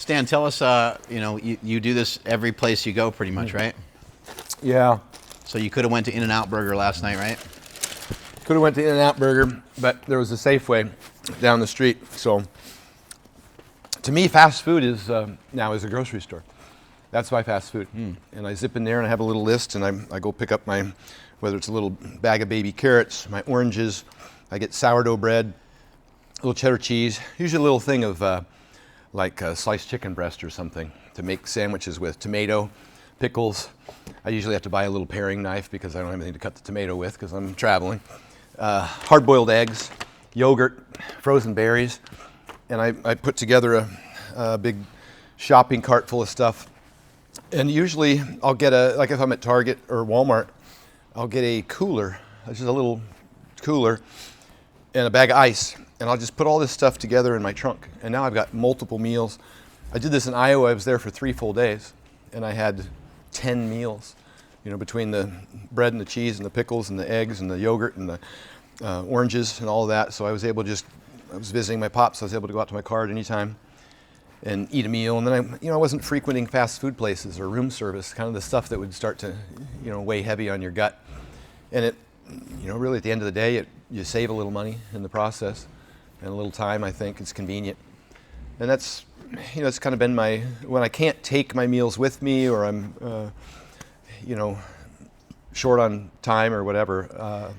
Stan, tell us, you do this every place you go pretty much, right? Yeah. So you could have went to In-N-Out Burger last night, right? Could have went to In-N-Out Burger, but there was a Safeway down the street. So to me, fast food is now is a grocery store. That's my fast food. And I zip in there and I have a little list and I go pick up my, whether it's a little bag of baby carrots, my oranges, I get sourdough bread, a little cheddar cheese, usually a little thing of like sliced chicken breast or something to make sandwiches with, tomato, pickles. I usually have to buy a little paring knife because I don't have anything to cut the tomato with because I'm traveling. Hard-boiled eggs, yogurt, frozen berries, and I put together a big shopping cart full of stuff. And usually I'll get like if I'm at Target or Walmart, I'll get a cooler, just a little cooler, and a bag of ice. And I'll just put all this stuff together in my trunk. And now I've got multiple meals. I did this in Iowa. I was there for 3 full days. And I had 10 meals, between the bread and the cheese and the pickles and the eggs and the yogurt and the oranges and all of that. So I was able I was visiting my pops. So I was able to go out to my car at any time and eat a meal. And then I wasn't frequenting fast food places or room service, kind of the stuff that would start to, weigh heavy on your gut. And it, really at the end of the day, you save a little money in the process and a little time. I think it's convenient. And that's, it's kind of been when I can't take my meals with me or I'm, short on time or whatever,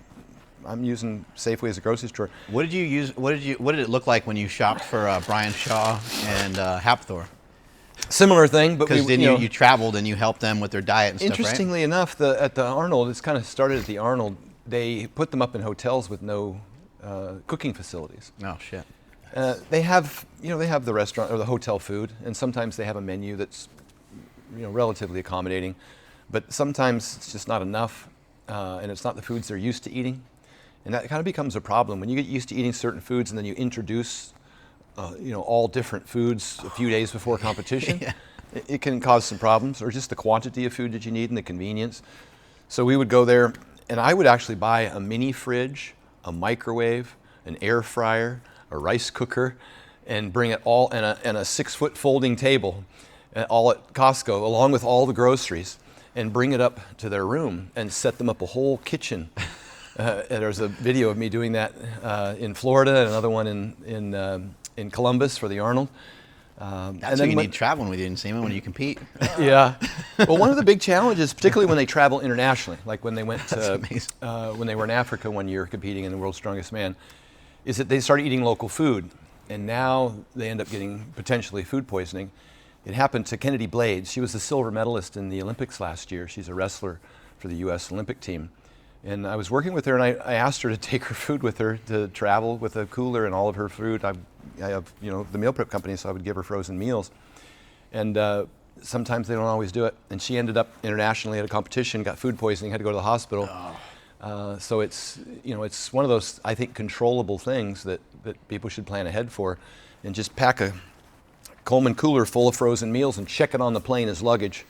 I'm using Safeway as a grocery store. What did you use? What did it look like when you shopped for Brian Shaw and Hapthor? Similar thing, but because then you traveled and you helped them with their diet and stuff, right? Interestingly enough, at the Arnold, it's kind of started at the Arnold. They put them up in hotels with no cooking facilities. Oh shit. They have the restaurant or the hotel food, and sometimes they have a menu that's relatively accommodating, but sometimes it's just not enough, and it's not the foods they're used to eating. And that kind of becomes a problem. When you get used to eating certain foods and then you introduce, all different foods a few days before competition, Yeah. it can cause some problems, or just the quantity of food that you need and the convenience. So we would go there, and I would actually buy a mini fridge, a microwave, an air fryer, a rice cooker, and bring it all in a 6-foot folding table, all at Costco, along with all the groceries, and bring it up to their room and set them up a whole kitchen. And there's a video of me doing that in Florida, and another one in Columbus for the Arnold. That's what you need traveling with you, Nsima, when you compete. Yeah. Well, one of the big challenges, particularly when they travel internationally, like when they went to when they were in Africa one year competing in the World's Strongest Man, is that they started eating local food, and now they end up getting potentially food poisoning. It happened to Kennedy Blades. She was the silver medalist in the Olympics last year. She's a wrestler for the U.S. Olympic team. And I was working with her, and I asked her to take her food with her to travel with a cooler and all of her food. I have, the meal prep company, so I would give her frozen meals. And sometimes they don't always do it. And she ended up internationally at a competition, got food poisoning, had to go to the hospital. Oh. So it's, it's one of those, I think, controllable things that people should plan ahead for, and just pack a Coleman cooler full of frozen meals and check it on the plane as luggage.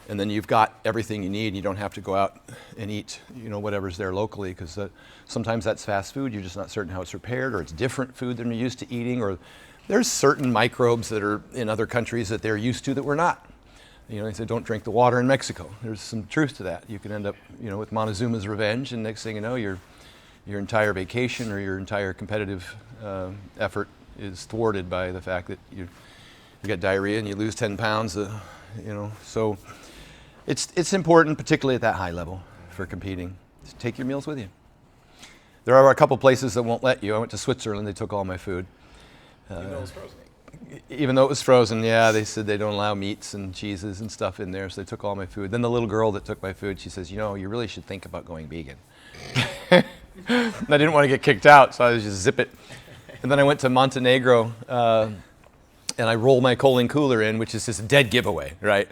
And then you've got everything you need. You don't have to go out and eat, whatever's there locally, because sometimes that's fast food. You're just not certain how it's prepared, or it's different food than you're used to eating, or there's certain microbes that are in other countries that they're used to that we're not. They say don't drink the water in Mexico. There's some truth to that. You can end up, with Montezuma's revenge, and next thing you know, your entire vacation or your entire competitive effort is thwarted by the fact that you get diarrhea and you lose 10 pounds. So. It's important, particularly at that high level for competing. Just take your meals with you. There are a couple places that won't let you. I went to Switzerland, they took all my food. Even though it was frozen? Even though it was frozen, yeah. They said they don't allow meats and cheeses and stuff in there, so they took all my food. Then the little girl that took my food, she says, you really should think about going vegan. And I didn't want to get kicked out, so I was just zip it. And then I went to Montenegro, and I roll my Coleman cooler in, which is just a dead giveaway, right?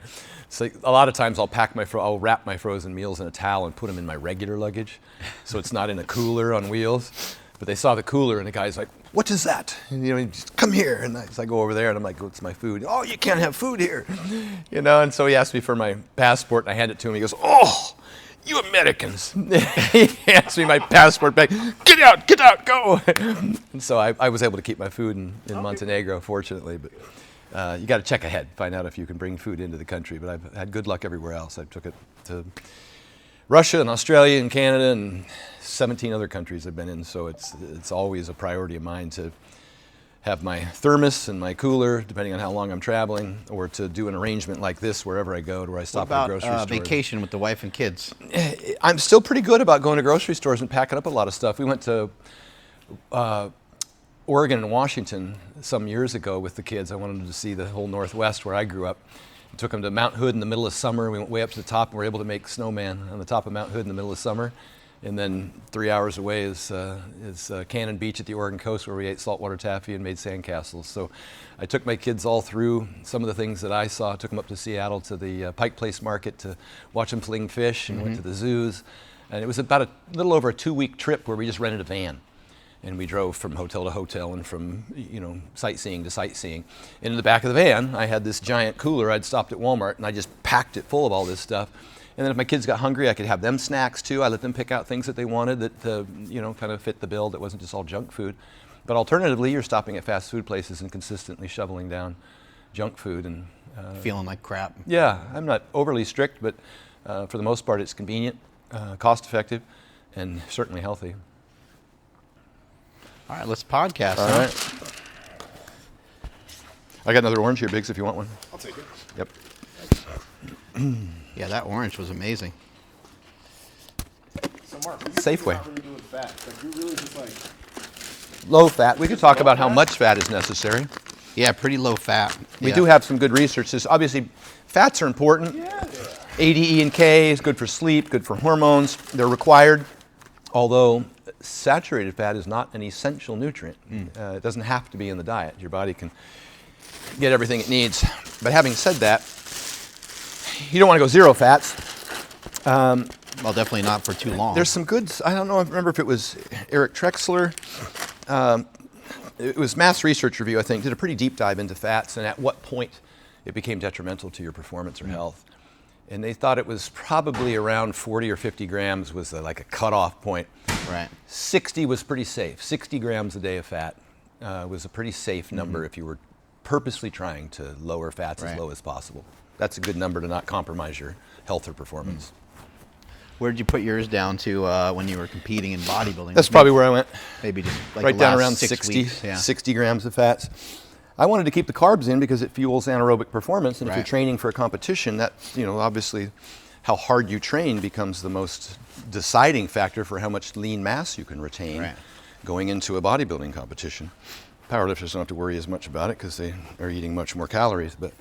So a lot of times I'll wrap my frozen meals in a towel and put them in my regular luggage, so it's not in a cooler on wheels. But they saw the cooler, and the guy's like, "What is that?" And, he just come here. And so I go over there, and I'm like, "What's my food?" "Oh, you can't have food here," And so he asked me for my passport, and I hand it to him. He goes, "Oh, you Americans!" He hands me my passport back. Get out, go! And so I was able to keep my food in Montenegro, fortunately. But you got to check ahead, find out if you can bring food into the country. But I've had good luck everywhere else. I took it to Russia and Australia and Canada and 17 other countries I've been in. So it's always a priority of mine to have my thermos and my cooler, depending on how long I'm traveling, or to do an arrangement like this wherever I go, to where I stop at a grocery store. Vacation with the wife and kids? I'm still pretty good about going to grocery stores and packing up a lot of stuff. We went to Oregon and Washington some years ago with the kids. I wanted to see the whole Northwest where I grew up. I took them to Mount Hood in the middle of summer. We went way up to the top and were able to make snowman on the top of Mount Hood in the middle of summer. And then 3 hours away is Cannon Beach at the Oregon coast, where we ate saltwater taffy and made sandcastles. So I took my kids all through some of the things that I saw. I took them up to Seattle to the Pike Place Market to watch them fling fish, and went to the zoos. And it was about a little over a 2-week trip where we just rented a van. And we drove from hotel to hotel and from, sightseeing to sightseeing. And in the back of the van, I had this giant cooler. I'd stopped at Walmart and I just packed it full of all this stuff. And then if my kids got hungry, I could have them snacks too. I let them pick out things that they wanted that, kind of fit the bill, that wasn't just all junk food. But alternatively, you're stopping at fast food places and consistently shoveling down junk food. And feeling like crap. Yeah, I'm not overly strict, but for the most part, it's convenient, cost effective, and certainly healthy. All right, let's podcast. All right. I got another orange here, Biggs, if you want one. I'll take it. Yep. Yeah, that orange was amazing. So Mark, Safeway. Not really doing fat. Like you really just like. Low fat. We could talk about how much fat is necessary. Yeah, pretty low fat. We do have some good research. Obviously, fats are important. Yeah. A, D, E, and K is good for sleep, good for hormones. They're required, although saturated fat is not an essential nutrient. It doesn't have to be in the diet. Your body can get everything it needs. But having said that, you don't want to go zero fats. Well, definitely not for too long. There's some good, I don't know, I remember if it was Eric Trexler. It was Mass Research Review, I think, did a pretty deep dive into fats and at what point it became detrimental to your performance or health. And they thought it was probably around 40 or 50 grams was like a cutoff point. Right. 60 was pretty safe. 60 grams a day of fat was a pretty safe number if you were purposely trying to lower fats as low as possible. That's a good number to not compromise your health or performance. Where did you put yours down to when you were competing in bodybuilding? That's probably where I went. Maybe just like Right the down last around 6 60, weeks. Yeah. 60 grams of fats. I wanted to keep the carbs in because it fuels anaerobic performance. And if you're Right. training for a competition, that, obviously how hard you train becomes the most deciding factor for how much lean mass you can retain going into a bodybuilding competition. Powerlifters don't have to worry as much about it because they are eating much more calories. But